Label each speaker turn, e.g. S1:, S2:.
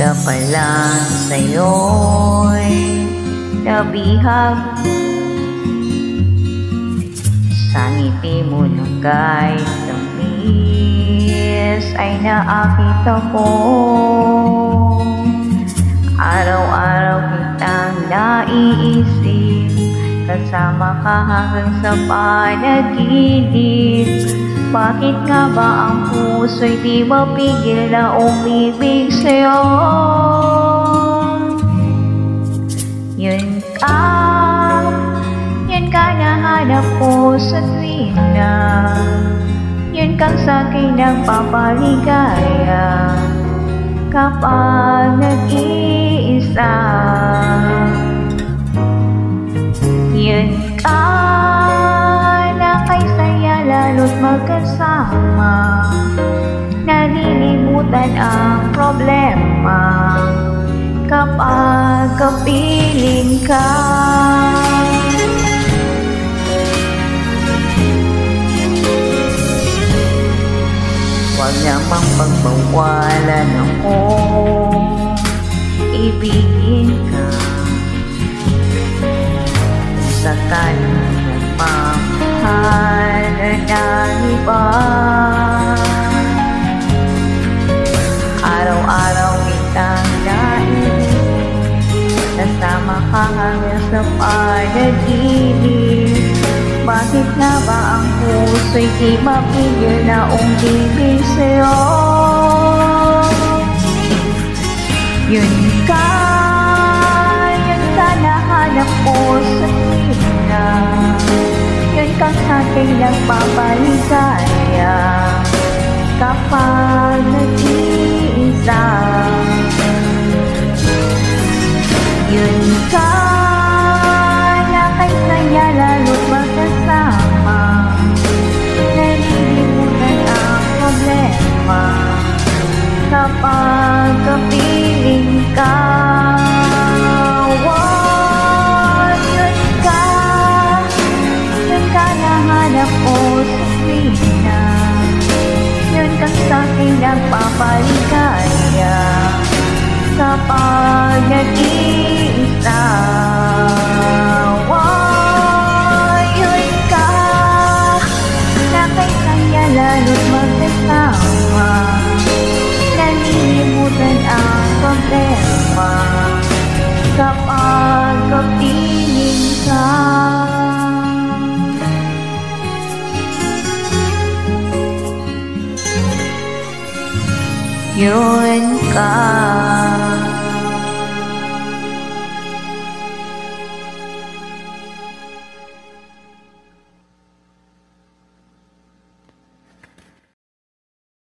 S1: ka pala sa'yo'y nabihag. Sa ngiti mo ng kahit tamis ay nakita ko. Araw-araw kitang naiisip, kasama ka hanggang sa panaginip. Bakit nga ba ang puso'y di mapigil na umibig sa'yo? Yun ka nahanap ko sa tuwing na yun kang sa'kin nagpapaligaya kapag nag-iisa. Yun ka na kay saya lalo't magkasama, nalilimutan ang problema kapag kapiling ka. Huwag namang pagbawalan ako, ibigin ka. Kung sakaling nagmamahal ng iba, araw-araw kitang naiisip, kasama ka hanggang sa panaginip. Bakit nga ba ang puso'y di mapigil na umibig sa'yo? Yun ka nahanap ko sa tuwing na yun kang sa'kin nagpapaligaya kapag nag-iisa. Yun ka na kay saya lalo't magkasama, nalilimutan ang problema kapag kapiling ka. Yun ka nahanap ko sa tuwing na yun kang sa'kin nagpapaligaya kapag nag-iisa. Yun ka na kay saya lalo't magkasama, nalilimutan ang problema kapag kapiling ka. Yun ka.